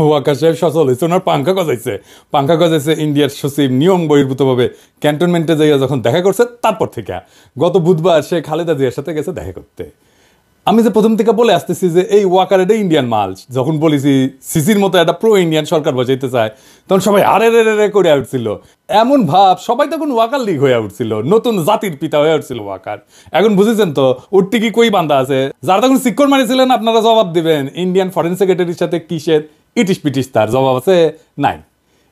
ওয়াকার সাহেব সচল হয়েছে, ওনার পাঙ্খা গজাইছে ইন্ডিয়ার সচিব নিয়ম বহির্ভূতভাবে ক্যান্টনমেন্টে যাইয়া যখন দেখা করছে তারপর থেকে গত বুধবার সে খালেদা জিয়ার সাথে গেছে দেখা করতে। আমি যে প্রথম থেকে বলে আসতেছি যে এই ওয়াকার এটা ইন্ডিয়ান মাল, যখন বলেছি সিসির মতো একটা প্রো ইন্ডিয়ান সরকার বসাইতে চায় তখন সবাই আরে রে রে করে উঠছিল, এমন ভাব সবাই তখন ওয়াকার লিগ হয়ে উঠছিল, নতুন জাতির পিতা হয়ে উঠছিল ওয়াকার। এখন বুঝেছেন তো ওর টিকি কই বান্ধা আছে, যারা তখন সিক্কর মারিছিলেন আপনারা জবাব দিবেন ইন্ডিয়ান ফরেন সেক্রেটারির সাথে কিসের ইটিস পিটিস, তার জবাব আছে নাই।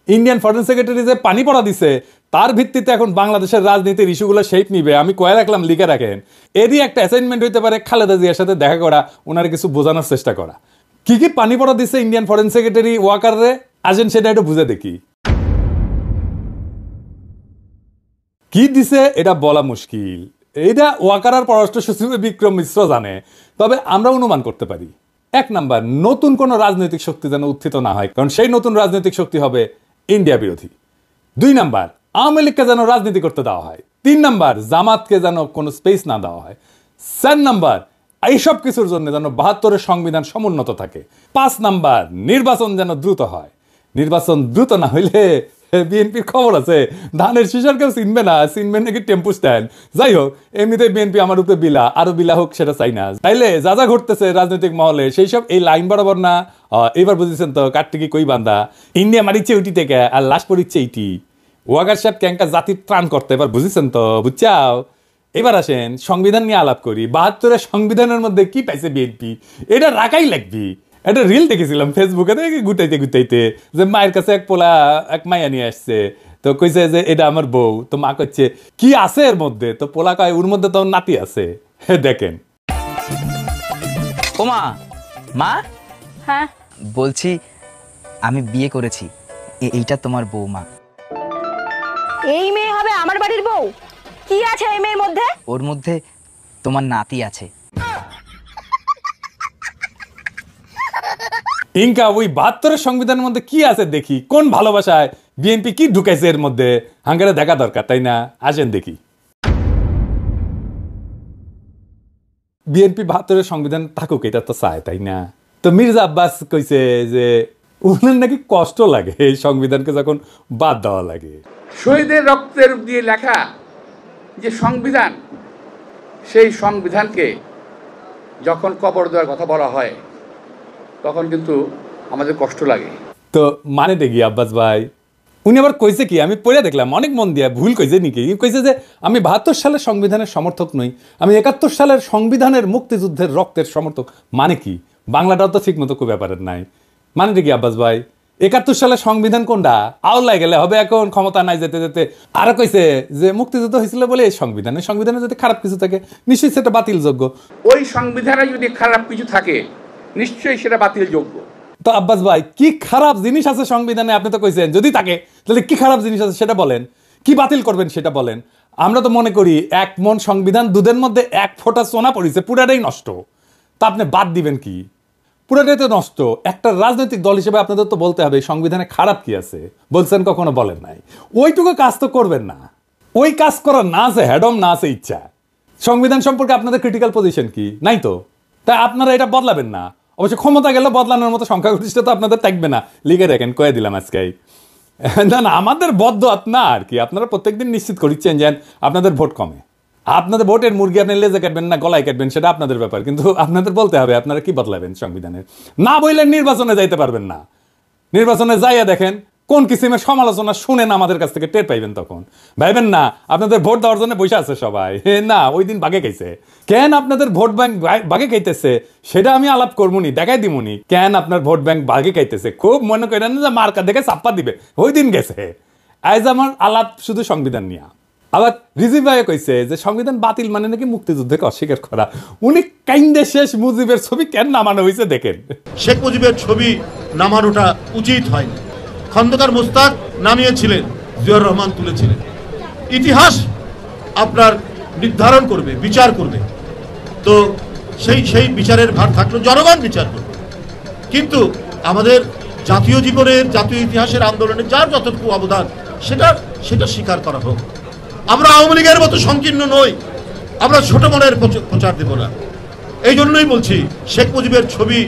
ইন্ডিয়ান ফরেন সেক্রেটারি যে পানি পড়া দিছে তার ভিত্তিতে এখন বাংলাদেশের রাজনীতির ইস্যুগুলো শেপ নিবে, আমি কয়ে রাখলাম লিখে রাখেন। এরই একটা অ্যাসাইনমেন্ট হইতে পারে খালেদা জিয়ার সাথে দেখা করা, ওনার কিছু বোঝানোর চেষ্টা করা। কি কি পানি পড়া দিছে ইন্ডিয়ান ফরেন সেক্রেটারি ওয়াকারে, আসেন সেটা একটু বুঝে দেখি। কি দিছে এটা বলা মুশকিল, এইটা ওয়াকার আর পররাষ্ট্র সচিব বিক্রম মিশ্র জানে, তবে আমরা অনুমান করতে পারি। এক নাম্বার, নতুন কোন রাজনৈতিক শক্তি যেন উত্থিত না হয়, কারণ সেই নতুন রাজনৈতিক শক্তি হবে ইন্ডিয়া বিরোধী। 2 নাম্বার, আওয়ামী লীগকে যেন রাজনীতি করতে দেওয়া হয়। 3 নাম্বার, জামাতকে যেন কোনো স্পেস না দেওয়া হয়। 4 নাম্বার, এইসব কিছুর জন্য যেন 72-এর সংবিধান সমুন্নত থাকে। 5 নাম্বার, নির্বাচন যেন দ্রুত হয়। নির্বাচন দ্রুত না হইলে বিএনপির খবর আছে ধানের শীষের কেউ চিনবে না, চিনবে নাকি টেম্পু স্ট্যান্ড। যাই হোক, এমনিতে বিএনপি আমার উপরে বিলা, আরো বিলা হোক সেটা চাই না। তাইলে যা যা ঘটতেছে রাজনৈতিক মহলে সেই সব এই লাইন বরাবর না। এবার বুঝেছেন তো কাটটিকি কই বান্ধা, ইন্ডিয়া মারিচ্ছে ওইটি থেকে আর লাশ পড়িচ্ছে এইটি। ওয়াকার সাহেব ক্যাঙ্কা জাতির ত্রাণ করতে, এবার বুঝেছেন তো, বুঝছাও। এবার আসেন সংবিধান নিয়ে আলাপ করি। 72-এর সংবিধানের মধ্যে কি পাইছে বিএনপি, এটা রাখাই লাগবি। একটা রিল দেখেছিলাম ফেসবুকে, গুটাইতে গুটাইতে যে মায়ের কাছে এক মাইয়া নিয়ে আসছে, তো কইছে যে এটা আমার বউ, তো মা কচ্ছে কি আছে এর মধ্যে, তো পোলা কয় ওর মধ্যে তো নাতি আছে। দেখেন ও মা, মা হ্যাঁ বলছি আমি বিয়ে করেছি, এইটা তোমার বৌমা। এই মেয়ে হবে আমার বাড়ির বউ? কি আছে এই মেয়ের মধ্যে? ওর মধ্যে তোমার নাতি আছে। ইনকা ওই 72-এর সংবিধানের মধ্যে কি আছে দেখি, কোন ভালোবাসায় বিএনপি কি ঢুকাইছে এর মধ্যে, হাঙ্গারে দেখা দরকার তাই না? আসেন দেখি। বিএনপি 72-এর সংবিধান থাকুক এটা তো চায় তাই না? তো মির্জা আব্বাস কইছে যে ওনার নাকি কষ্ট লাগে এই সংবিধানকে যখন বাদ দেওয়া লাগে। শহীদের রক্তের দিয়ে লেখা যে সংবিধান, সেই সংবিধানকে যখন কবর দেওয়ার কথা বলা হয় তখন কিন্তু আমাদের কষ্ট লাগে। তো মানে দেখি আব্বাস ভাই উনি আবার কইছে কি, আমি পড়ে দেখলাম অনেক মন দিয়া, ভুল কইছে নাকি? কইছে যে আমি 72 সালের সংবিধানের সমর্থক নই, আমি 71 সালের সংবিধানের মুক্তিযুদ্ধের রক্তের সমর্থক। মানে কি, বাংলাটাও তো ঠিক মতো কই ব্যাপারের নাই। মানে দেখি আব্বাস ভাই 71 সালের সংবিধান কোনটা? আওলাই গেলে হবে, এখন ক্ষমতা নাই যেতে যেতে। আর কইছে যে মুক্তিযুদ্ধ হয়েছিল বলে এই সংবিধানে যদি খারাপ কিছু থাকে নিশ্চয়ই সেটা বাতিলযোগ্য। ওই সংবিধানে যদি খারাপ কিছু থাকে নিশ্চয়ই সেটা বাতিলযোগ্য। তো আব্বাস ভাই কি খারাপ জিনিস আছে সংবিধানে? আপনি তো কইছেন যদি থাকে, তাহলে কি খারাপ জিনিস আছে সেটা বলেন, কি বাতিল করবেন সেটা বলেন। আমরা তো মনে করি 1 মণ সংবিধান, দুধের মধ্যে 1 ফোঁটা সোনা পড়েছে, পুরাটাই নষ্ট। তা আপনি বাদ দিবেন কি? পুরাটাই তো নষ্ট। একটা রাজনৈতিক দল হিসেবে আপনাদের তো বলতে হবে সংবিধানে খারাপ কি আছে। বলছেন কখনো? বলেন নাই। ওইটুকু কাজ তো করবেন না। ওই কাজ করার না আছে হ্যাডম, না আছে ইচ্ছা। সংবিধান সম্পর্কে আপনাদের ক্রিটিক্যাল পজিশন কি? নাই তো। তাই আপনারা এটা বদলাবেন না। অবশ্য ক্ষমতা গেলে বদলানোর মতো সংখ্যাগরিষ্ঠতা আপনাদের থাকবে না, লিখে রাখেন, কয়ে দিলাম আজকে। না না, আমাদের বদ্ধ আপনার আর কি, আপনারা প্রত্যেকদিন নিশ্চিত করিচ্ছেন যে আপনাদের ভোট কমে। আপনাদের ভোটের মুরগি আপনি লেজে কাটবেন না গলায় কাটবেন সেটা আপনাদের ব্যাপার, কিন্তু আপনাদের বলতে হবে আপনারা কি বদলাবেন সংবিধানের। না বললে নির্বাচনে যাইতে পারবেন না। নির্বাচনে যাইয়া দেখেন কোন কিসিমের সমালোচনা শুনেন আমাদের কাছ থেকে টের পাইবেন, তখন ভাইবেন না আপনাদের ভোট দেওয়ার জন্য বসে আছে সবাই। না, ওই দিন বাগে খাইছে। কেন আপনাদের ভোট ব্যাংক বাগে খাইতেছে সেটা আমি আলাপ করবনি, দেখাই দিমুনি কেন আপনার ভোট ব্যাংক বাগে খাইতেছে। খুব মনে করেন যে মার্কা দেখে চাপ্পা দিবে, ওই দিন গেছে। আজ আমার আলাপ শুধু সংবিধান নিয়ে। আবার রিজিভ ভাই কইছে যে সংবিধান বাতিল মানে নাকি মুক্তিযুদ্ধকে অস্বীকার করা। উনি কাইন্দে শেষ মুজিবের ছবি কেন নামানো হয়েছে দেখেন। শেখ মুজিবের ছবি নামানোটা উচিত হয়নি। খন্দকার মোস্তাক নামিয়েছিলেন, জিয়াউর রহমান তুলেছিলেন। ইতিহাস আপনার নির্ধারণ করবে, বিচার করবে। তো সেই বিচারের ভার থাকলো, জনগণ বিচার করবে। কিন্তু আমাদের জাতীয় জীবনের, জাতীয় ইতিহাসের আন্দোলনে যার যতটুকু অবদান সেটা স্বীকার করা হোক। আমরা আওয়ামী লীগের মতো সংকীর্ণ নই, আমরা ছোট মনের প্রচার দেব না। এই জন্যই বলছি শেখ মুজিবের ছবি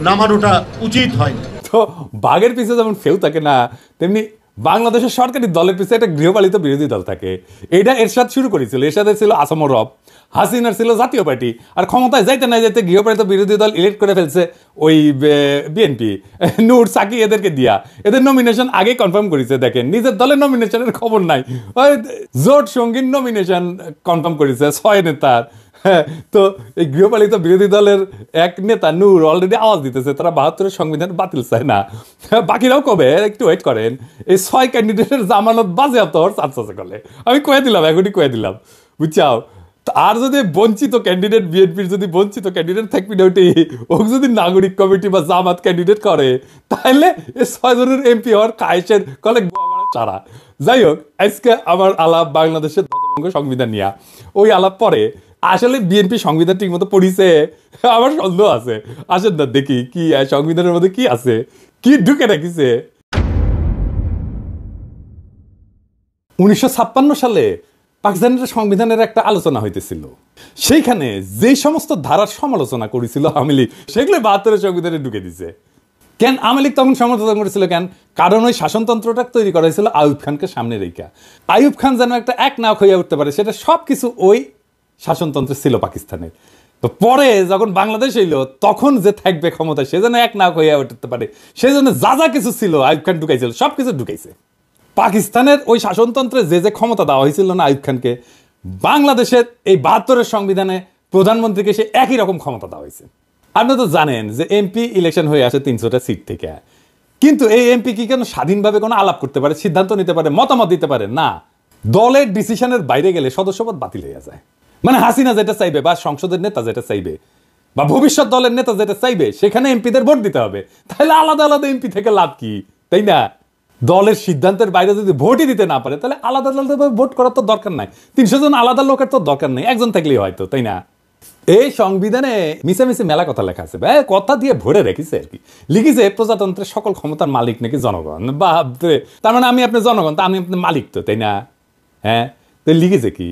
নামানোটা উচিত হয়নি। তো বাঘের পিছে যেমন ফেউ থাকে না, তেমনি বাংলাদেশের সরকারি দলের পিছে একটা গৃহপালিত বিরোধী দল থাকে। এটা এরশাদ শুরু করেছিল, এরশাদের ছিল আসামর রব, হাসিনার ছিল জাতীয় পার্টি, আর ক্ষমতায় যাইতে না যাইতে গৃহপালিত বিরোধী দল ইলেক্ট করে ফেলছে ওই বিএনপি, নূর সাকি এদেরকে দিয়া। এদের নমিনেশন আগেই কনফার্ম করেছে, দেখেন নিজের দলের নমিনেশনের খবর নাই, ওই জোট সঙ্গীর নমিনেশন কনফার্ম করেছে 6 নেতার। হ্যাঁ, তো এই গৃহপালিত বিরোধী দলের এক নেতা নূর অলরেডি আওয়াজ দিতেছে তারা 72-এর সংবিধান বাতিল চায় না। বাকিরাও কবে, একটু ওয়েট করেন, এই 6 ক্যান্ডিডেটের জামানত বাজেয়াপ্ত হওয়ার চান্স আছে বলে আমি কয়ে দিলাম, এখনই কয়ে দিলাম, বুঝছাও। আর যদি বঞ্চিত ক্যান্ডিডেট, বিএনপির যদি বঞ্চিত ক্যান্ডিডেট থাকবি না ওটি, ও যদি নাগরিক কমিটি বা জামাত ক্যান্ডিডেট করে, তাহলে এই 6 জনের এমপি হওয়ার কায়েসের কলে চারা। যাই হোক, আজকে আমার আলাপ বাংলাদেশের সংবিধান নিয়ে, ওই আলাপ পরে আসলে বিএনপি সংবিধান ঠিক মতো পড়িছে আমার সন্দেহ আছে। আসেন না দেখি কি সংবিধানের মধ্যে কি আছে, কি ঢুকে রাখিছে। 1956 সালে পাকিস্তানের সংবিধানের একটা আলোচনা হইতেছিল, সেইখানে যেই সমস্ত ধারার সমালোচনা করেছিল আওয়ামী লীগ, সেগুলো 72-এর সংবিধানে ঢুকে দিছে। কেন আওয়ামী লীগ তখন সমালোচনা করেছিল কেন? কারণ ওই শাসনতন্ত্রটা তৈরি করা হয়েছিল আইয়ুব খানকে সামনে রেখা। আইয়ুব খান যেন একটা এক নায়ক হইয়া উঠতে পারে, সেটা সবকিছু ওই শাসনতন্ত্র ছিল পাকিস্তানের। তো পরে যখন বাংলাদেশ এলো, তখন যে থাকবে ক্ষমতা, সে যেন এক নায়ক হইয়া উঠতে পারে, সেই জন্য যা যা কিছু ছিল আইয়ুব খান ঢুকাইছিল, সবকিছু ঢুকাইছে। পাকিস্তানের ওই শাসনতন্ত্রে যে যে ক্ষমতা দেওয়া হয়েছিল না আইয়ুব খানকে, বাংলাদেশের এই 72-এর সংবিধানে প্রধানমন্ত্রীকে সে একই রকম ক্ষমতা দেওয়া হয়েছে। আপনি তো জানেন যে এমপি ইলেকশন হয়ে আসে 300টা সিট থেকে, কিন্তু এই এমপি কি কেন স্বাধীনভাবে কোনো আলাপ করতে পারে, সিদ্ধান্ত নিতে পারে, মতামত দিতে পারে না? দলের ডিসিশনের বাইরে গেলে সদস্যপদ বাতিল হয়ে যায়। মানে হাসিনা যেটা চাইবে, বা সংসদের নেতা যেটা চাইবে, বা ভবিষ্যৎ দলের নেতা যেটা চাইবে, সেখানে এমপিদের ভোট দিতে হবে। তাহলে আলাদা আলাদা এমপি থেকে লাভ কি, তাই না? দলের সিদ্ধান্তের বাইরে যদি ভোটই দিতে না পারে, তাহলে আলাদা আলাদাভাবে ভোট করার তো দরকার নাই। 300 জন আলাদা লোকের তো দরকার নেই, একজন থাকলেই হয়তো, তাই না? এই সংবিধানে মিশামিশি মেলা কথা লেখা আছে, কথা দিয়ে ভরে রেখেছে আর কি। লিখেছে প্রজাতন্ত্রের সকল ক্ষমতার মালিক নাকি জনগণ। বাপরে, তার মানে আমি আপনি জনগণ, তা আমি আপনার মালিক তো, তাই না? হ্যাঁ, তো লিখেছে কি?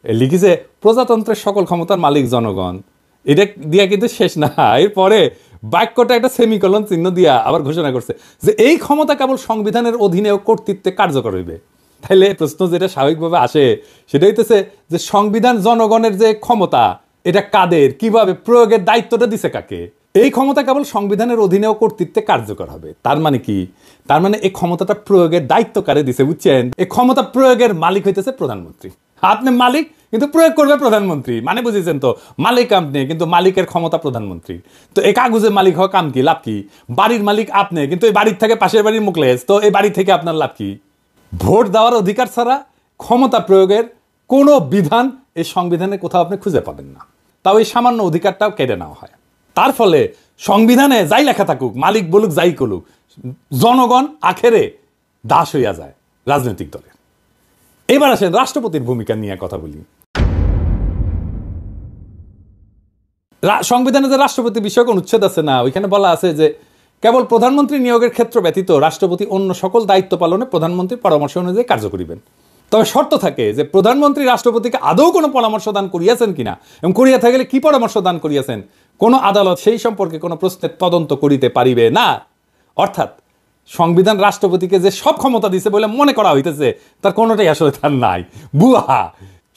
লিখেছে প্রজাতন্ত্রের সকল ক্ষমতার মালিক জনগণ। এটা দিয়া কিন্তু শেষ না, এরপরে বাক্যটা একটা সেমিকলন চিহ্ন দিয়া আবার ঘোষণা করছে যে এই ক্ষমতা কেবল সংবিধানের অধীনে ও কর্তৃত্বে কার্যকর হইবে। তাইলে প্রশ্ন যেটা স্বাভাবিকভাবে আসে সেটা হইতেছে যে সংবিধান জনগণের যে ক্ষমতা, এটা কাদের, কিভাবে প্রয়োগের দায়িত্বটা দিছে কাকে? এই ক্ষমতা কেবল সংবিধানের অধীনে ও কর্তৃত্বে কার্যকর হবে। তার মানে কি? তার মানে এই ক্ষমতাটা প্রয়োগের দায়িত্ব কারে দিছে, বুঝছেন? এই ক্ষমতা প্রয়োগের মালিক হইতেছে প্রধানমন্ত্রী। আপনি মালিক, কিন্তু প্রয়োগ করবে প্রধানমন্ত্রী, মানে বুঝেছেন তো? মালিক আপনি, কিন্তু মালিকের ক্ষমতা প্রধানমন্ত্রী। তো এই কাগজের মালিক হওয়া কাম কি, লাভ কি? বাড়ির মালিক আপনি, কিন্তু এই বাড়ির থেকে পাশের বাড়ির মুখলেস, তো এই বাড়ি থেকে আপনার লাভ কি? ভোট দেওয়ার অধিকার ছাড়া ক্ষমতা প্রয়োগের কোনো বিধান এই সংবিধানে কোথাও আপনি খুঁজে পাবেন না। তাও এই সামান্য অধিকারটাও কেড়ে নেওয়া হয়। তার ফলে সংবিধানে যাই লেখা থাকুক, মালিক বলুক যাই করুক, জনগণ আখেরে দাস হইয়া যায় রাজনৈতিক দলের। এবার আসেন রাষ্ট্রপতির ভূমিকা নিয়ে কথা বলি। সংবিধানে যে রাষ্ট্রপতি বিষয়ক অনুচ্ছেদ আছে না, ওইখানে বলা আছে যে কেবল প্রধানমন্ত্রী নিয়োগের ক্ষেত্র ব্যতীত রাষ্ট্রপতি অন্য সকল দায়িত্ব পালনে প্রধানমন্ত্রীর পরামর্শ অনুযায়ী কার্য করিবেন। তবে শর্ত থাকে যে প্রধানমন্ত্রী রাষ্ট্রপতিকে আদৌ কোনো পরামর্শ দান করিয়াছেন কিনা, এবং করিয়া থাকলে কি পরামর্শ দান করিয়াছেন, কোনো আদালত সেই সম্পর্কে কোনো প্রশ্নের তদন্ত করিতে পারিবে না। অর্থাৎ সংবিধান রাষ্ট্রপতিকে যে সব ক্ষমতা দিছে বলে মনে করা হইতেছে, তার কোনোটাই আসলে তার নাই, বুহা।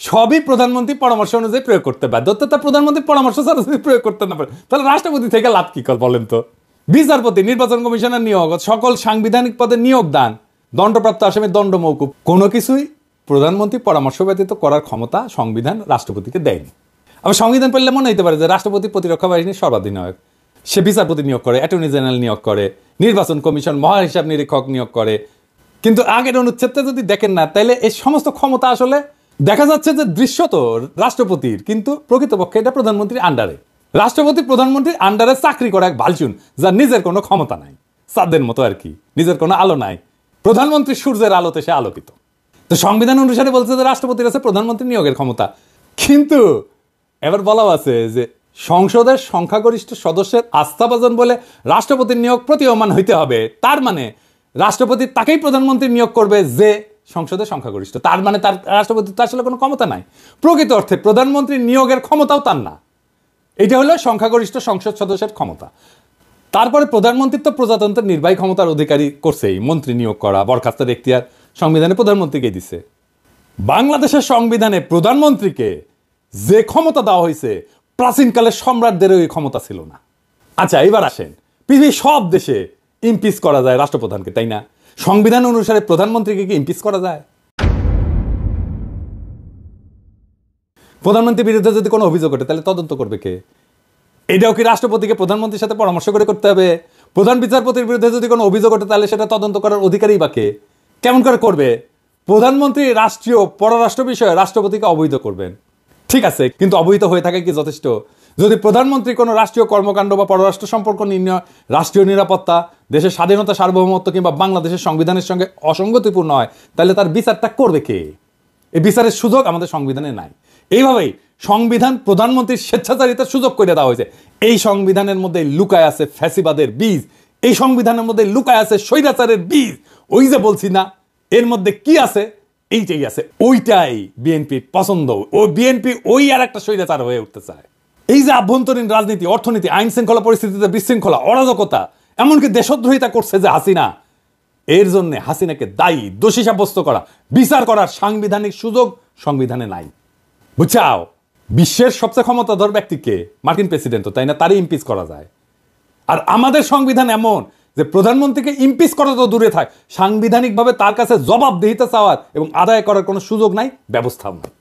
সবই প্রধানমন্ত্রী পরামর্শ অনুযায়ী প্রয়োগ করতে বাধ্য। তার প্রধানমন্ত্রীর পরামর্শ ছাড়া যদি প্রয়োগ করতে না পারে, তাহলে রাষ্ট্রপতি থেকে লাভ কি কর বলেন তো? বিচারপতি, নির্বাচন কমিশনের নিয়োগ, সকল সাংবিধানিক পদে নিয়োগ দান, দণ্ডপ্রাপ্ত আসামির দণ্ড মওকুফ, কোনো কিছুই প্রধানমন্ত্রী পরামর্শ ব্যতীত করার ক্ষমতা সংবিধান রাষ্ট্রপতিকে দেয়নি। আবার সংবিধান পড়লে মনে হইতে পারে যে রাষ্ট্রপতি প্রতিরক্ষা বাহিনীর সর্বাধিনায়ক, সে বিচারপতি নিয়োগ করে, অ্যাটর্নি জেনারেল নিয়োগ করে, নির্বাচন কমিশন, মহাহিসাব নিরীক্ষক নিয়োগ করে। কিন্তু আগের অনুচ্ছেদটা যদি দেখেন না, তাহলে এই সমস্ত ক্ষমতা আসলে দেখা যাচ্ছে যে দৃশ্যত রাষ্ট্রপতির, কিন্তু প্রকৃতপক্ষে এটা প্রধানমন্ত্রীর আন্ডারে। রাষ্ট্রপতি প্রধানমন্ত্রীর আন্ডারে চাকরি করা এক ভালচুন, যার নিজের কোনো ক্ষমতা নাই, চাঁদের মতো আর কি, নিজের কোনো আলো নাই। প্রধানমন্ত্রী সূর্যের আলোতে সে আলোকিত। তো সংবিধান অনুসারে বলছে যে রাষ্ট্রপতির আছে প্রধানমন্ত্রী নিয়োগের ক্ষমতা, কিন্তু এবার বলাও আছে যে সংসদের সংখ্যাগরিষ্ঠ সদস্যের আস্থাভাজন বলে রাষ্ট্রপতির নিয়োগ প্রতীয়মান হইতে হবে। তার মানে রাষ্ট্রপতি তাকেই প্রধানমন্ত্রী নিয়োগ করবে যে সংসদের সংখ্যাগরিষ্ঠ। তার মানে তার রাষ্ট্রপতির তো আসলে কোনো ক্ষমতা নাই। প্রকৃত অর্থে প্রধানমন্ত্রী নিয়োগের ক্ষমতাও তার না। এটা হলো সংখ্যাগরিষ্ঠ সংসদ সদস্যের ক্ষমতা। তারপরে প্রধানমন্ত্রী তো প্রজাতন্ত্রের নির্বাহী ক্ষমতার অধিকারী করছেই, মন্ত্রী নিয়োগ করা, বরখাস্তের এখতিয়ার সংবিধানে প্রধানমন্ত্রীকে দিছে। বাংলাদেশের সংবিধানে প্রধানমন্ত্রীকে যে ক্ষমতা দেওয়া হয়েছে প্রাচীনকালের সম্রাটদেরও এই ক্ষমতা ছিল না। আচ্ছা, এবার আসেন, পৃথিবীর সব দেশে ইমপিচ করা যায় রাষ্ট্রপ্রধানকে, তাই না? সংবিধান অনুসারে প্রধানমন্ত্রীকে কি ইমপিচ করা যায়? প্রধানমন্ত্রীর বিরুদ্ধে যদি কোনো অভিযোগ ওঠে তাহলে তদন্ত করবে কে? এটাও কি রাষ্ট্রপতিকে প্রধানমন্ত্রীর সাথে পরামর্শ করে করতে হবে? প্রধান বিচারপতির বিরুদ্ধে যদি কোনো অভিযোগ ওঠে তাহলে সেটা তদন্ত করার অধিকারী বা কে? কেমন করে করবে? প্রধানমন্ত্রী রাষ্ট্রীয় পররাষ্ট্র বিষয়ে রাষ্ট্রপতিকে অবহিত করবেন, ঠিক আছে, কিন্তু অবহিত হয়ে থাকে কি যথেষ্ট? যদি প্রধানমন্ত্রী কোনো রাষ্ট্রীয় কর্মকাণ্ড বা পররাষ্ট্র সম্পর্ক নির্ণয়, রাষ্ট্রীয় নিরাপত্তা, দেশের স্বাধীনতা, সার্বভৌমত্ব কিংবা বাংলাদেশের সংবিধানের সঙ্গে অসঙ্গতিপূর্ণ হয়, তাহলে তার বিচারটা করবে কে? এই বিচারের সুযোগ আমাদের সংবিধানে নাই। এইভাবেই সংবিধান প্রধানমন্ত্রীর স্বেচ্ছাচারিতার সুযোগ করে দেওয়া হয়েছে। এই সংবিধানের মধ্যে লুকায় আছে ফ্যাসিবাদের বীজ, এই সংবিধানের মধ্যে লুকায় আছে স্বৈরাচারের বীজ। ওই যে বলছি না, এর মধ্যে কি আছে? এইটাই আছে, ওইটাই বিএনপির পছন্দ। ও বিএনপি ওই আর একটা স্বৈরাচার হয়ে উঠতে চায়। এই যে আভ্যন্তরীণ রাজনীতি, অর্থনীতি, আইন শৃঙ্খলা পরিস্থিতিতে বিশৃঙ্খলা, অরাজকতা, এমনকি দেশদ্রোহিতা করছে যে হাসিনা, এর জন্য হাসিনাকে দায়ী, দোষী সাব্যস্ত করা, বিচার করার সাংবিধানিক সুযোগ সংবিধানে নাই। বুঝছাও? বিশ্বের সবচেয়ে ক্ষমতাধর ব্যক্তিকে, মার্কিন প্রেসিডেন্ট, তাই না, তারই ইমপিচ করা যায়। আর আমাদের সংবিধান এমন যে প্রধানমন্ত্রীকে ইমপিচ করা তো দূরে থাক, সাংবিধানিকভাবে তার কাছে জবাবদিহিতা চাওয়ার এবং আদায় করার কোনো সুযোগ নাই, ব্যবস্থাও নাই।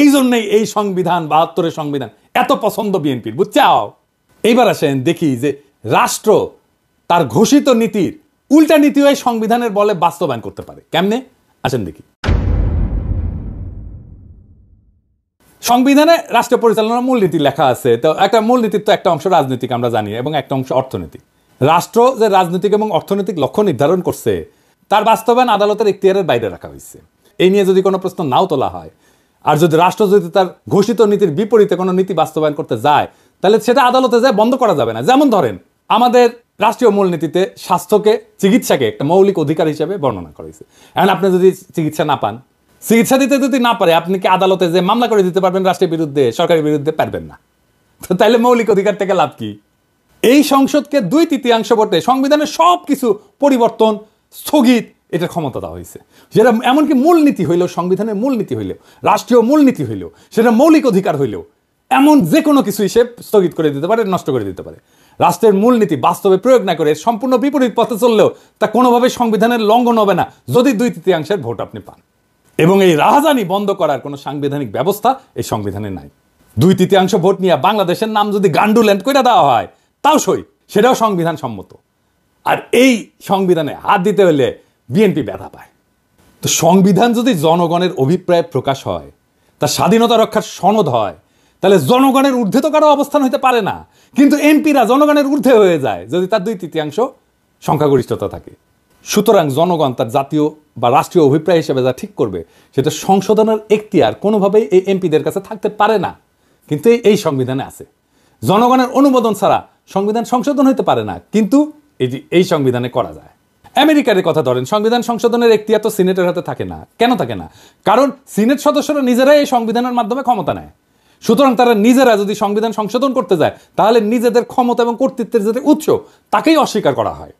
এই জন্যই এই সংবিধান, ৭২-এর সংবিধান এত পছন্দ বিএনপির। বুঝছাও? এইবার আসেন দেখি যে রাষ্ট্র তার ঘোষিত নীতির উল্টা নীতিও এই সংবিধানের বলে বাস্তবায়ন করতে পারে। কেমনে? আসেন দেখি। সংবিধানে রাষ্ট্র পরিচালনার মূলনীতি লেখা আছে। তো একটা মূলনীতির তো একটা অংশ রাজনৈতিক, আমরা জানি, এবং একটা অংশ অর্থনৈতিক। রাষ্ট্র যে রাজনৈতিক এবং অর্থনৈতিক লক্ষ্য নির্ধারণ করছে, তার বাস্তবায়ন আদালতের এখতিয়ারের বাইরে রাখা হয়েছে। এই নিয়ে যদি কোনো প্রশ্ন নাও তোলা হয়, আর যদি রাষ্ট্র যদি তার ঘোষিত নীতির বিপরীতে কোনো নীতি বাস্তবায়ন করতে যায়, তাহলে সেটা আদালতে যায় বন্ধ করা যাবে না। যেমন ধরেন, আমাদের রাষ্ট্রীয় মূলনীতিতে স্বাস্থ্যকে, চিকিৎসাকে একটা মৌলিক অধিকার হিসেবে বর্ণনা করা হয়েছে। এখন আপনি যদি চিকিৎসা না পান, চিকিৎসা দিতে যদি না পারে, আপনি কি আদালতে যে মামলা করে দিতে পারবেন রাষ্ট্রের বিরুদ্ধে, সরকারের বিরুদ্ধে? পারবেন না। তো তাইলে মৌলিক অধিকার থেকে লাভ কি? এই সংসদকে 2/3 ভোটে সংবিধানের সব কিছু পরিবর্তন, স্থগিত, এটার ক্ষমতা দেওয়া হয়েছে। যেটা এমনকি মূলনীতি হইলেও, সংবিধানের মূলনীতি হইলেও, রাষ্ট্রীয় মূলনীতি হইলেও, সেটা মৌলিক অধিকার হইলেও, এমন যে কোনো কিছু হিসেবে স্থগিত করে দিতে পারে, নষ্ট করে দিতে পারে। রাষ্ট্রের মূলনীতি বাস্তবে প্রয়োগ না করে সম্পূর্ণ বিপরীত পথে চললেও তা কোনোভাবে সংবিধানের লঙ্ঘন হবে না, যদি 2/3 ভোট আপনি পান। এবং এই রাহাজানি বন্ধ করার কোনো সাংবিধানিক ব্যবস্থা এই সংবিধানে নাই। 2/3 ভোট নিয়ে বাংলাদেশের নাম যদি গান্ডুল্যান্ড করে দেওয়া হয়, তাও সই, সেটাও সংবিধান সম্মত। আর এই সংবিধানে হাত দিতে হলে বিএনপি ব্যথা পায়। তো সংবিধান যদি জনগণের অভিপ্রায় প্রকাশ হয়, তার স্বাধীনতা রক্ষার সনদ হয়, তাহলে জনগণের ঊর্ধ্বে তো কারো অবস্থান হইতে পারে না। কিন্তু এমপিরা জনগণের ঊর্ধ্বে হয়ে যায় যদি তার 2/3 সংখ্যাগরিষ্ঠতা থাকে। সুতরাং জনগণ তার জাতীয় বা রাষ্ট্রীয় অভিপ্রায় হিসেবে যা ঠিক করবে, সেটা সংশোধনের এখতিয়ার কোনোভাবেই এই এমপিদের কাছে থাকতে পারে না। কিন্তু এই সংবিধানে আছে। জনগণের অনুমোদন ছাড়া সংবিধান সংশোধন হইতে পারে না, কিন্তু এই সংবিধানে করা যায়। আমেরিকার কথা ধরেন, সংবিধান সংশোধনের এখতিয়ার তো সিনেটের হাতে থাকে না। কেন থাকে না? কারণ সিনেট সদস্যরা নিজেরাই এই সংবিধানের মাধ্যমে ক্ষমতা নেয়। সুতরাং তারা নিজেরা যদি সংবিধান সংশোধন করতে যায়, তাহলে নিজেদের ক্ষমতা এবং কর্তৃত্বের যে উৎস, তাকেই অস্বীকার করা হয়,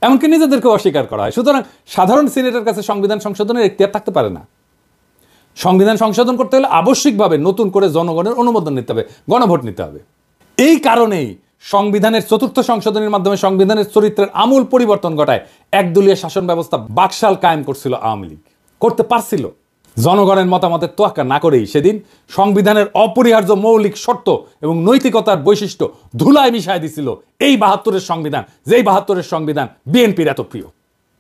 এমনকি নিজেদেরকেও অস্বীকার করা হয়। সুতরাং সাধারণ সিনেটের কাছে সংবিধান সংশোধনের এখতিয়ার থাকতে পারে না। সংবিধান সংশোধন করতে হলে আবশ্যিকভাবে নতুন করে জনগণের অনুমোদন নিতে হবে, গণভোট নিতে হবে। এই কারণেই সংবিধানের ৪র্থ সংশোধনের মাধ্যমে সংবিধানের চরিত্রের আমূল পরিবর্তন ঘটায় একদলীয় শাসন ব্যবস্থা বাকশাল কায়েম করছিল আওয়ামী লীগ। করতে পারছিল। জনগণের মতামতের তোয়াক্কা না করেই সেদিন সংবিধানের অপরিহার্য মৌলিক শর্ত এবং নৈতিকতার বৈশিষ্ট্য ধুলায় মিশায় দিছিল এই ৭২-এর সংবিধান, যেই ৭২-এর সংবিধান বিএনপির এত প্রিয়।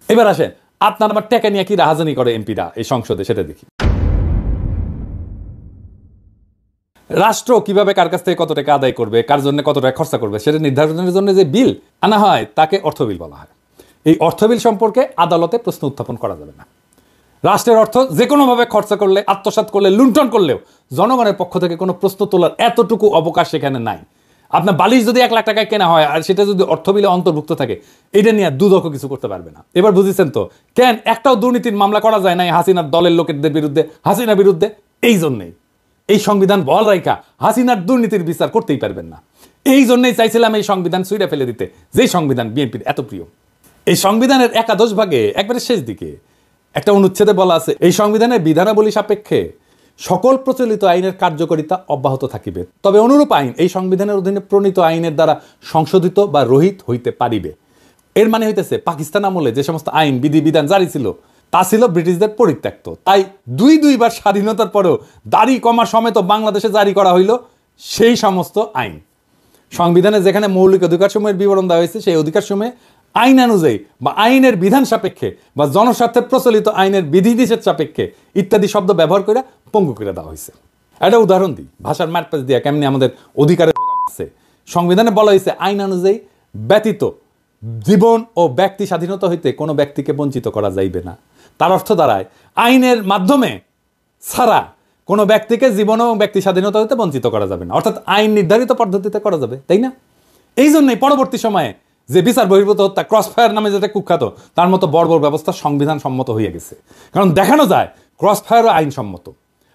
এবার আসেন, আপনার আমার টাকা নিয়ে কি রাহাজানি করে এমপিরা এই সংসদে, সেটা দেখি। রাষ্ট্র কিভাবে কার কাছ থেকে কত টাকা আদায় করবে, কার জন্য কত টাকা খরচা করবে, সেটা নির্ধারণের জন্য যে বিল আনা হয়, তাকে অর্থবিল বলা হয়। এই অর্থবিল সম্পর্কে আদালতে প্রশ্ন উত্থাপন করা যাবে না। রাষ্ট্রের অর্থ যে কোনোভাবে খরচা করলে, আত্মসাৎ করলে, লুণ্ঠন করলেও জনগণের পক্ষ থেকে কোনো প্রশ্ন তোলার এতটুকু অবকাশ সেখানে নাই। আপনার বালিশ যদি 1 লাখ টাকায় কেনা হয় আর সেটা যদি অর্থবিলে অন্তর্ভুক্ত থাকে, এটা নিয়ে দুদক কিছু করতে পারবে না। এবার বুঝেছেন তো কেন একটাও দুর্নীতির মামলা করা যায় নাই হাসিনার দলের লোকেদের বিরুদ্ধে, হাসিনার বিরুদ্ধে? এই জন্যেই এই সংবিধান বহাল রাখা হাসিনার দুর্নীতির বিচার করতেই পারবেন না। এই জন্যই চাইছিলাম এই সংবিধান ছুঁড়ে ফেলে দিতে, যেই সংবিধান বিএনপির এত প্রিয়। এই সংবিধানের একাদশ ভাগে একবারে শেষ দিকে একটা অনুচ্ছেদে বলা আছে, এই সংবিধানের বিধানাবলী সাপেক্ষে সকল প্রচলিত আইনের কার্যকারিতা অব্যাহত থাকিবে, তবে অনুরূপ আইন এই সংবিধানের অধীনে প্রণীত আইনের দ্বারা সংশোধিত বা রহিত হইতে পারিবে। এর মানে হইতেছে পাকিস্তান আমলে যে সমস্ত আইন বিধিবিধান জারি ছিল তা ছিল ব্রিটিশদের পরিত্যক্ত, তাই দুইবার স্বাধীনতার পরেও দাড়ি কমা সমেত বাংলাদেশে জারি করা হইল সেই সমস্ত আইন। সংবিধানে যেখানে মৌলিক অধিকারসমূহের বিবরণ দেওয়া হয়েছে সেই অধিকারসমূহে আইন অনুযায়ী বা আইনের বিধান সাপেক্ষে বা জনস্বার্থে প্রচলিত আইনের বিধিনিষেধ সাপেক্ষে ইত্যাদি শব্দ ব্যবহার করে পঙ্গু করে দেওয়া হয়েছে। একটা উদাহরণ দিই, ভাষার মারপ্যাচ দিয়া কেমনি আমাদের অধিকারের আছে। সংবিধানে বলা হয়েছে আইন অনুযায়ী ব্যতীত জীবন ও ব্যক্তি স্বাধীনতা হইতে কোনো ব্যক্তিকে বঞ্চিত করা যাইবে না। তার অর্থ দাঁড়ায় আইনের মাধ্যমে ছাড়া কোনো ব্যক্তিকে জীবন ও ব্যক্তি স্বাধীনতা হইতে বঞ্চিত করা যাবে না, অর্থাৎ আইন নির্ধারিত পদ্ধতিতে করা যাবে, তাই না? এই জন্যই পরবর্তী সময়ে যে বিচার বহির্ভূত হত্যা ক্রসফায়ার নামে যেটা কুখ্যাত তার মতো বর্বর ব্যবস্থা সংবিধান সম্মত হয়ে গেছে, কারণ দেখানো যায় ক্রসফায়ারও আইনসম্মত।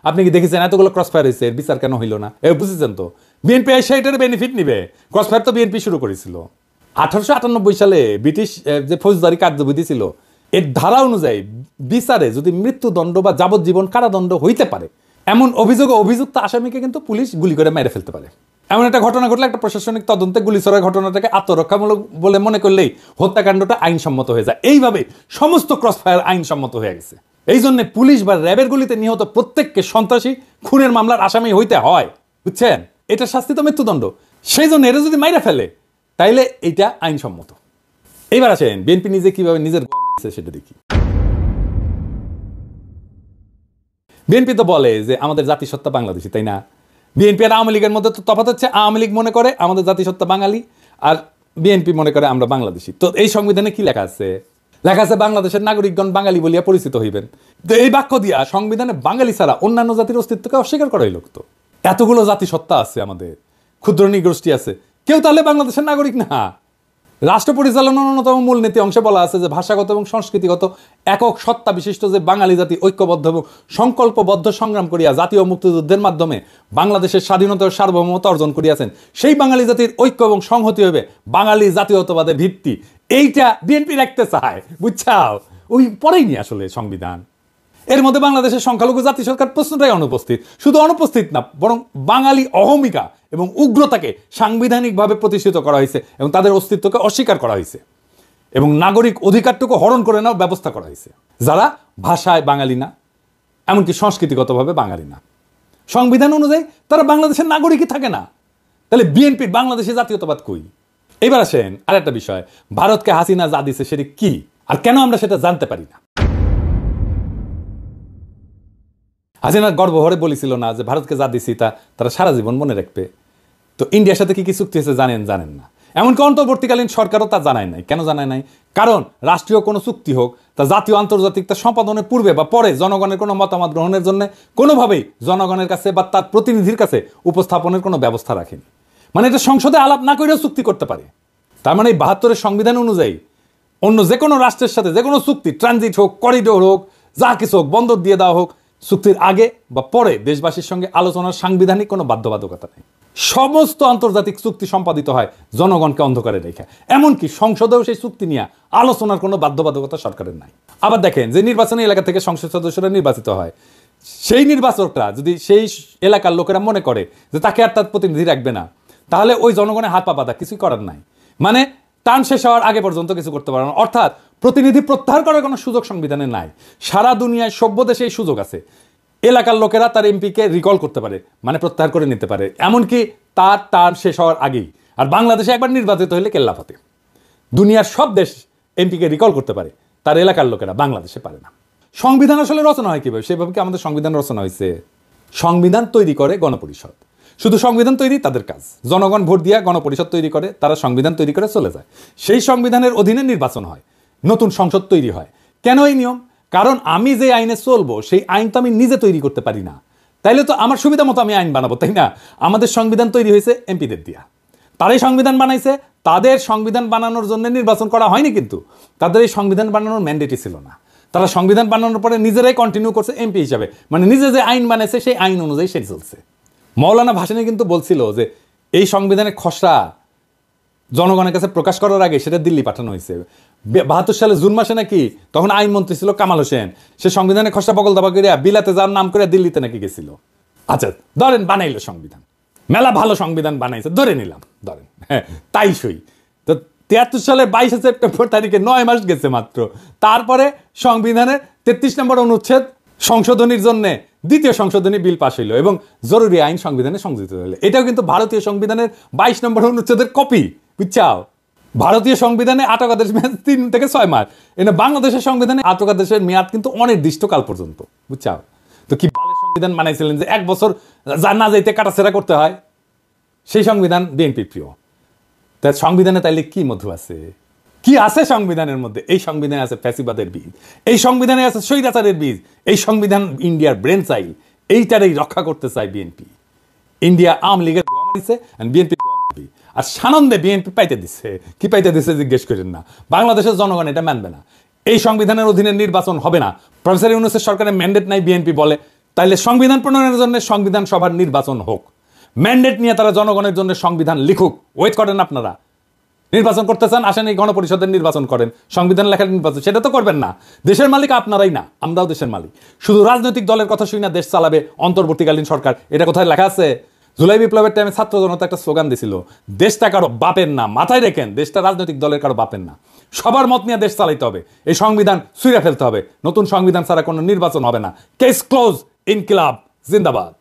আপনি কি দেখেছেন এতগুলো ক্রসফায়ার হয়েছে, এর বিচার কেন হইল না? বুঝেছেন তো, বিএনপি সেইটার বেনিফিট নিবে। ক্রসফায়ার তো বিএনপি শুরু করেছিল 1898 সালে। ব্রিটিশ যে ফৌজদারি কার্যবিধি ছিল এর ধারা অনুযায়ী বিচারে যদি মৃত্যুদণ্ড বা যাবজ্জীবন কারাদণ্ড হইতে পারে এমন অভিযুক্ত আসামিকে কিন্তু পুলিশ গুলি করে মেরে ফেলতে পারে। এমন একটা ঘটনা ঘটলে একটা প্রশাসনিক তদন্তে গুলি ছড়ার ঘটনাটাকে আত্মরক্ষামূলক বলে মনে করলেই হত্যাকাণ্ডটা আইনসম্মত হয়ে যায়। এইভাবে সমস্ত ক্রসফায়ার আইনসম্মত হয়ে গেছে। এই জন্য পুলিশ বা র্যাবের গুলিতে নিহত প্রত্যেককে সন্ত্রাসী খুনের মামলার আসামি হইতে হয়, বুঝছেন? এটা শাস্তি তো মৃত্যুদণ্ড। সেই জন্য এরা যদি মাইরা ফেলে তাইলে এইটা আইনসম্মত। এইবার আসেন বিএনপি নিজে কিভাবে নিজের সেটা দেখি। বিএনপি তো বলে যে আমাদের জাতিসত্তা বাংলাদেশি, তাই না? বিএনপি আর আওয়ামী লীগের মধ্যে তো তফাৎ হচ্ছে, আওয়ামী লীগ মনে করে আমাদের জাতিসত্তা বাঙালি আর বিএনপি মনে করে আমরা বাংলাদেশি। তো এই সংবিধানে কি লেখা আছে? লেখা আছে বাংলাদেশের নাগরিকগণ বাঙালি বলিয়া পরিচিত হইবেন। তো এই বাক্য দিয়া সংবিধানে বাঙালি ছাড়া অন্যান্য জাতির অস্তিত্বকে অস্বীকার করা হইল। তো এতগুলো জাতিসত্তা আছে, আমাদের ক্ষুদ্র নৃগোষ্ঠী আছে, কেউ তাহলে বাংলাদেশের নাগরিক না। রাষ্ট্র পরিচালনার অন্যতম মূলনীতি অংশে বলা আছে যে ভাষাগত এবং সংস্কৃতিগত একক সত্তা বিশিষ্ট যে বাঙালি জাতি ঐক্যবদ্ধ এবং সংকল্পবদ্ধ সংগ্রাম করিয়া জাতীয় মুক্তিযুদ্ধের মাধ্যমে বাংলাদেশের স্বাধীনতা ও সার্বভৌমত্ব অর্জন করিয়াছেন, সেই বাঙালি জাতির ঐক্য এবং সংহতি হবে বাঙালি জাতীয়তাবাদের ভিত্তি। এইটা বিএনপি রাখতে চায়, বুঝছাও? ওই পরেই নি আসলে সংবিধান। এর মধ্যে বাংলাদেশের সংখ্যালঘু জাতি সরকার প্রশ্নটাই অনুপস্থিত। শুধু অনুপস্থিত না, বরং বাঙালি অহমিকা এবং উগ্রতাকে সাংবিধানিকভাবে প্রতিষ্ঠিত করা হয়েছে এবং তাদের অস্তিত্বকে অস্বীকার করা হয়েছে এবং নাগরিক অধিকারটুকু হরণ করে নেওয়ার ব্যবস্থা করা হয়েছে, যারা ভাষায় বাঙালি না, এমনকি সংস্কৃতিগতভাবে বাঙালি না। সংবিধান অনুযায়ী তারা বাংলাদেশের নাগরিকই থাকে না। তাহলে বিএনপির বাংলাদেশের জাতীয়তাবাদ কই? এবার আসেন আর একটা বিষয়, ভারতকে হাসিনা যা দিছে সেটা কি আর কেন আমরা সেটা জানতে পারি না? হাসিনা গর্বভরে বলেছিল না যে ভারতকে যা দিছি তা তারা সারা জীবন মনে রাখবে। তো ইন্ডিয়ার সাথে কি কি চুক্তি হয়েছে জানেন না। এমনকি অন্তর্বর্তীকালীন সরকারও তা জানায় নাই। কেন জানায় নাই? কারণ রাষ্ট্রীয় কোনো চুক্তি হোক তা জাতীয় আন্তর্জাতিক তা সম্পাদনের পূর্বে বা পরে জনগণের কোনো মতামত গ্রহণের জন্য কোনোভাবেই জনগণের কাছে বা তার প্রতিনিধির কাছে উপস্থাপনের কোনো ব্যবস্থা রাখেনি। মানে এটা সংসদে আলাপ না করেও চুক্তি করতে পারে। তার মানে 72-এর সংবিধান অনুযায়ী অন্য যে কোনো রাষ্ট্রের সাথে যে কোনো চুক্তি, ট্রানজিট হোক, করিডোর হোক, যা কিছু হোক, বন্দর দিয়ে দেওয়া হোক, চুক্তির আগে বা পরে দেশবাসীর সঙ্গে আলোচনার সাংবিধানিক কোনো বাধ্যবাধকতা নেই। সমস্ত আন্তর্জাতিক চুক্তি সম্পাদিত হয় জনগণকে অন্ধকারে রেখে। এমনকি সংসদেও সেই চুক্তি নিয়ে আলোচনার কোনো বাধ্যবাধকতা সরকারের নাই। আবার দেখেন, যে নির্বাচনী এলাকা থেকে সংসদ সদস্যরা নির্বাচিত হয়, সেই নির্বাচকরা যদি সেই এলাকার লোকেরা মনে করে যে তাকে আর তার প্রতিনিধি রাখবে না, তাহলে ওই জনগণের হাত পা বাঁধা, কিছুই করার নাই। মানে টার্ম শেষ হওয়ার আগে পর্যন্ত কিছু করতে পারে না। অর্থাৎ প্রতিনিধি প্রত্যাহার করার কোনো সুযোগ সংবিধানে নাই। সারা দুনিয়ায় সভ্য দেশে এই সুযোগ আছে। এলাকার লোকেরা তার এমপিকে রিকল করতে পারে, মানে প্রত্যাহার করে নিতে পারে, এমনকি তার টার্ম শেষ হওয়ার আগেই। আর বাংলাদেশে একবার নির্বাচিত হলে কেল্লাফাতে। দুনিয়ার সব দেশ এমপিকে রিকল করতে পারে, তার এলাকার লোকেরা, বাংলাদেশে পারে না। সংবিধান আসলে রচনা হয় কীভাবে? সেভাবে কি আমাদের সংবিধান রচনা হয়েছে? সংবিধান তৈরি করে গণপরিষদ। শুধু সংবিধান তৈরি তাদের কাজ। জনগণ ভোট দিয়ে গণপরিষদ তৈরি করে, তারা সংবিধান তৈরি করে চলে যায়। সেই সংবিধানের অধীনে নির্বাচন হয়, নতুন সংসদ তৈরি হয়। কেন এই নিয়ম? কারণ আমি যে আইনে চলবো সেই আইন তো আমি নিজে তৈরি করতে পারি না। তাইলে তো আমার সুবিধা মতো আমি আইন বানাবো, তাই না? আমাদের সংবিধান তৈরি হয়েছে এমপিদের দিয়া। তারাই সংবিধান বানাইছে। তাদের সংবিধান বানানোর জন্য নির্বাচন করা হয়নি, কিন্তু তাদের এই সংবিধান বানানোর ম্যান্ডেটই ছিল না। তারা সংবিধান বানানোর পরে নিজেরাই কন্টিনিউ করছে এমপি হিসাবে, মানে নিজে যে আইন বানাইছে সেই আইন অনুযায়ী সেটি চলছে। মৌলানা ভাসানী কিন্তু বলছিল যে এই সংবিধানের খসড়া জনগণের কাছে প্রকাশ করার আগে সেটা দিল্লি পাঠানো হয়েছে। 72 সালে জুন মাসে নাকি তখন আইনমন্ত্রী ছিল কামাল হোসেন, সে সংবিধানের খসড়া বগল দাবা করিয়া বিলাতে যাওয়ার নাম করে দিল্লিতে নাকি গেছিল। আচ্ছা ধরেন বানাইলো সংবিধান, মেলা ভালো সংবিধান বানাইছে ধরে নিলাম, ধরেন হ্যাঁ তাই সই। তো 73 সালের 22 সেপ্টেম্বর তারিখে 9 মাস গেছে মাত্র, তারপরে সংবিধানের 33 নম্বর অনুচ্ছেদ সংশোধনীর জন্য দ্বিতীয় সংশোধনী বিল পাশ হইল এবং জরুরি আইন সংবিধানে সংযোজিত হইল। এটাও কিন্তু ভারতীয় সংবিধানের 22 নম্বর অনুচ্ছেদের কপি, বুঝছাও? ভারতীয় সংবিধানে আটকাদেশ মেয়াদ 3 থেকে 6 মাস, এনে বাংলাদেশের সংবিধানে আটকাদেশের মেয়াদ কিন্তু অনির্দিষ্টকাল পর্যন্ত, বুঝছাও? তো কি বালের সংবিধান বানাইছিলেন যে 1 বছর না যাইতে কাটাছেড়া করতে হয়? সেই সংবিধান বিএনপি প্রিয়। তার সংবিধানে তাইলে কি মধু আছে? কি আছে সংবিধানের মধ্যে? এই সংবিধানে আছে ফ্যাসিবাদের বীজ, এই সংবিধানে আছে স্বৈরাচারের বীজ, এই সংবিধান ইন্ডিয়ার ব্রেন চাইল, এইটারই রক্ষা করতে চায় বিএনপি। ইন্ডিয়া আওয়ামী লীগের গোয়া মারিছে আর বিএনপি আর সানন্দে বিএনপি পাইতে দিচ্ছে। কি পাইতে দিচ্ছে জিজ্ঞেস করেন না, বাংলাদেশের জনগণ এটা মানবে না। এই সংবিধানের অধীনে নির্বাচন হবে না, প্রফেসর ইউনূসের সরকারের ম্যান্ডেট নাই, বিএনপি বলে তাইলে সংবিধান প্রণয়নের জন্য সংবিধান সভার নির্বাচন হোক, ম্যান্ডেট নিয়ে তারা জনগণের জন্য সংবিধান লিখুক। ওয়েট করেন আপনারা, নির্বাচন করতে চান আসেন এই গণপরিষদের নির্বাচন করেন, সংবিধান লেখার নির্বাচন সেটা তো করবেন না। দেশের মালিক আপনারাই না, আমরাও দেশের মালিক। শুধু রাজনৈতিক দলের কথা শুই না দেশ চালাবে অন্তর্বর্তীকালীন সরকার, এটা কোথায় লেখা আছে? জুলাই বিপ্লবের টাইমে ছাত্র জনতা একটা স্লোগান দিছিল, দেশটা কারো বাপের না, মাথায় রেখেন দেশটা রাজনৈতিক দলের কারো বাপের না, সবার মত নিয়ে দেশ চালাইতে হবে, এই সংবিধান ছুঁড়ে ফেলতে হবে, নতুন সংবিধান ছাড়া কোনো নির্বাচন হবে না। কেস ক্লোজ, ইনকিলাব জিন্দাবাদ।